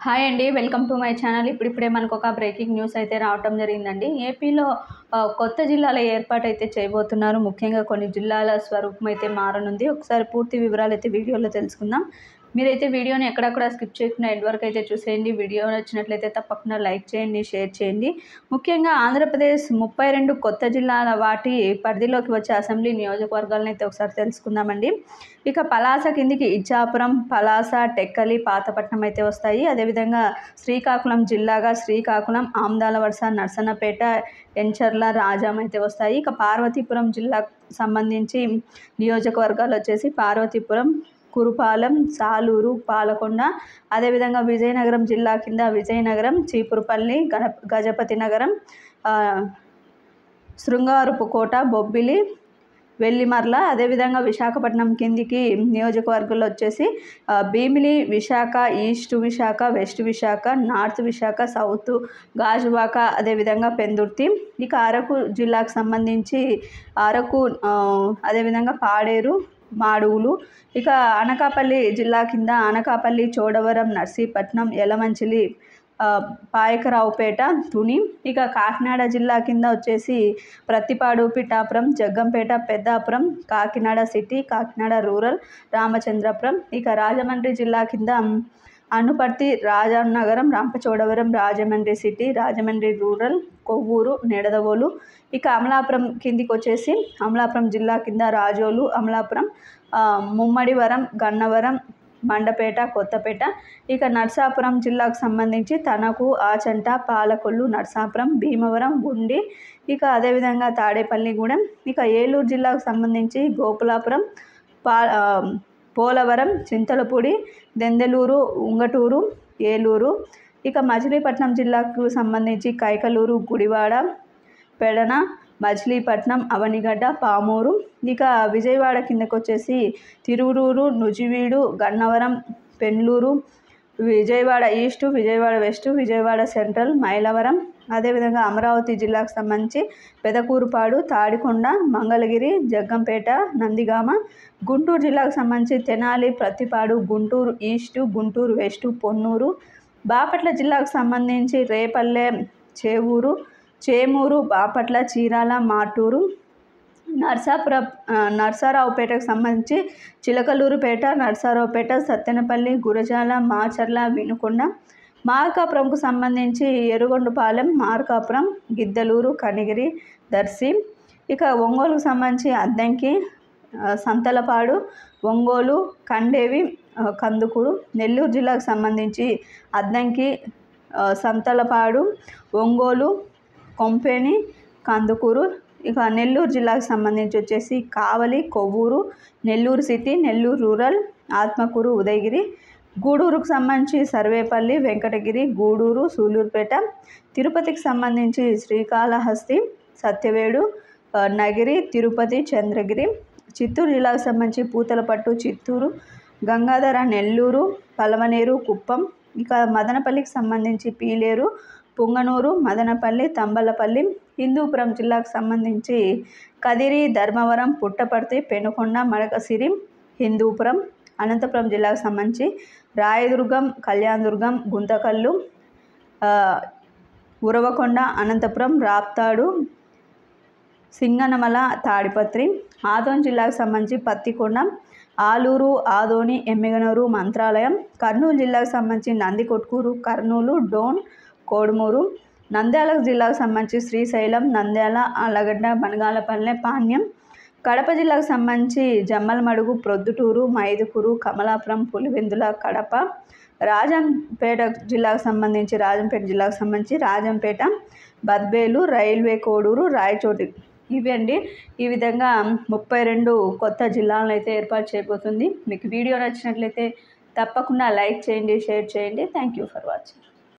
Hi అండి, welcome to my channel. ఇప్పుడిప్పుడే మనకు ఒక బ్రేకింగ్ న్యూస్ అయితే రావటం జరిగిందండి. ఏపీలో కొత్త జిల్లాల ఏర్పాటు అయితే చేయబోతున్నారు. ముఖ్యంగా కొన్ని జిల్లాల స్వరూపం అయితే మారనుంది. ఒకసారి పూర్తి వివరాలు అయితే వీడియోలో తెలుసుకుందాం. మీరైతే వీడియోని ఎక్కడక్కడ స్కిప్ చేయకుండా ఎండ్ వరకు అయితే చూసేయండి. వీడియో నచ్చినట్లయితే తప్పకుండా లైక్ చేయండి, షేర్ చేయండి. ముఖ్యంగా ఆంధ్రప్రదేశ్ 32 కొత్త జిల్లాల వాటి పరిధిలోకి వచ్చే అసెంబ్లీ నియోజకవర్గాలను అయితే ఒకసారి తెలుసుకుందామండి. ఇక పలాస కిందికి ఇచ్చాపురం, పలాస, టెక్కలి, పాతపట్నం అయితే వస్తాయి. అదేవిధంగా శ్రీకాకుళం జిల్లాగా శ్రీకాకుళం, ఆమ్దాలవలస, నర్సన్నపేట, ఎంచర్ల, రాజాం అయితే వస్తాయి. ఇక పార్వతీపురం జిల్లాకు సంబంధించి నియోజకవర్గాలు వచ్చేసి పార్వతీపురం, కురుపాలెం, సాలూరు, పాలకొండ. అదేవిధంగా విజయనగరం జిల్లా కింద విజయనగరం, చీపురుపల్లి, గజపతి నగరం, శృంగారపుకోట, బొబ్బిలి, వెల్లిమర్ల. అదేవిధంగా విశాఖపట్నం కిందికి నియోజకవర్గాలు వచ్చేసి Bheemili, Visakha, east Visakha, west Visakha, north Visakha, south Gajuwaka, అదేవిధంగా పెందుర్తి. ఇక అరకు జిల్లాకు సంబంధించి అరకు, అదేవిధంగా పాడేరు, మాడుగులు. ఇక అనకాపల్లి జిల్లా కింద అనకాపల్లి, చోడవరం, నర్సీపట్నం, యలమంచిలి, పాయకరావుపేట, తుని. ఇక కాకినాడ జిల్లా కింద వచ్చేసి ప్రత్తిపాడు, పిఠాపురం, జగ్గంపేట, పెద్దాపురం, కాకినాడ సిటీ, కాకినాడ రూరల్, రామచంద్రపురం. ఇక రాజమండ్రి జిల్లా కింద అనుపర్తి, రాజానగరం, రంపచోడవరం, రాజమండ్రి సిటీ, రాజమండ్రి రూరల్, కొవ్వూరు, నిడదవోలు. ఇక అమలాపురం కిందికి వచ్చేసి అమలాపురం జిల్లా కింద రాజోలు, అమలాపురం, ముమ్మడివరం, గన్నవరం, మండపేట, కొత్తపేట. ఇక నర్సాపురం జిల్లాకు సంబంధించి తణుకు, ఆచంట, పాలకొల్లు, నర్సాపురం, భీమవరం, గుండి. ఇక అదేవిధంగా తాడేపల్లిగూడెం. ఇక ఏలూరు జిల్లాకు సంబంధించి గోకులాపురం, పోలవరం, చింతలపూడి, దెందెలూరు, ఉంగటూరు, ఏలూరు. ఇక మచిలీపట్నం జిల్లాకు సంబంధించి కైకలూరు, గుడివాడ, పెడన, మచిలీపట్నం, అవనిగడ్డ, పామూరు. ఇక విజయవాడ కిందకు వచ్చేసి Tiruvuru, Nuzividu, Gannavaram, Penluru, Vijayawada east, Vijayawada west, Vijayawada central, Mylavaram. అదేవిధంగా అమరావతి జిల్లాకు సంబంధించి పెదకూరుపాడు, తాడికొండ, మంగళగిరి, జగ్గంపేట, నందిగామ. గుంటూరు జిల్లాకు సంబంధించి తెనాలి, ప్రత్తిపాడు, గుంటూరు ఈస్ట్, గుంటూరు వెస్ట్, పొన్నూరు. బాపట్ల జిల్లాకు సంబంధించి రేపల్లె, చేమూరు, బాపట్ల, చీరాల, మార్టూరు. నర్సారావుపేటకు సంబంధించి చిలకలూరుపేట, నర్సారావుపేట, సత్తెనపల్లి, గురజాల, మాచర్ల, వినుకొండ. మార్కాపురంకు సంబంధించి ఎరుగొండపాలెం, మార్కాపురం, గిద్దలూరు, కనిగిరి, దర్శి. ఇక ఒంగోలుకు సంబంధించి అద్దంకి, సంతలపాడు, ఒంగోలు, కండేవి, కందుకూరు. నెల్లూరు జిల్లాకు సంబంధించి అద్దంకి, సంతలపాడు, ఒంగోలు, కొంపేని, కందుకూరు. ఇక నెల్లూరు జిల్లాకు సంబంధించి వచ్చేసి కావలి, కొవ్వూరు, నెల్లూరు సిటీ, నెల్లూరు రూరల్, ఆత్మకూరు, ఉదయగిరి. గూడూరుకు సంబంధించి సర్వేపల్లి, వెంకటగిరి, గూడూరు, సూలూరుపేట. తిరుపతికి సంబంధించి శ్రీకాళహస్తి, సత్యవేడు, నగిరి, తిరుపతి, చంద్రగిరి. చిత్తూరు జిల్లాకు సంబంధించి పూతలపట్టు, చిత్తూరు, గంగాధర, నెల్లూరు, పలమనేరు, కుప్పం. ఇక మదనపల్లికి సంబంధించి పీలేరు, పుంగనూరు, మదనపల్లి, తంబలపల్లి. హిందూపురం జిల్లాకు సంబంధించి కదిరి, ధర్మవరం, పుట్టపర్తి, పెనుకొండ, మడకసిరి, హిందూపురం. అనంతపురం జిల్లాకు సంబంధించి రాయదుర్గం, కళ్యాణదుర్గం, గుంతకల్లు, ఉరవకొండ, అనంతపురం, రాప్తాడు, సింగనమల, తాడిపత్రి. ఆదోని జిల్లాకు సంబంధించి పత్తికొండ, ఆలూరు, ఆదోని, ఎమ్మిగనూరు, మంత్రాలయం. కర్నూలు జిల్లాకు సంబంధించి నందికొట్కూరు, కర్నూలు, డోన్, కోడుమూరు. నంద్యాల జిల్లాకు సంబంధించి శ్రీశైలం, నంద్యాల, ఆళ్లగడ్డ, బనగానపల్లె, పాణ్యం. కడప జిల్లాకు సంబంధించి జమ్మలమడుగు, ప్రొద్దుటూరు, మైదుకూరు, కమలాపురం, పులివెందుల, కడప. రాజంపేట జిల్లాకు సంబంధించి రాజంపేట, బద్వేలు, రైల్వే కోడూరు, రాయచోటి. ఇవి అండి. ఈ విధంగా 32 కొత్త జిల్లాలను అయితే ఏర్పాటు చేయబోతుంది. మీకు వీడియో నచ్చినట్లయితే తప్పకుండా లైక్ చేయండి, షేర్ చేయండి. Thank you for watching.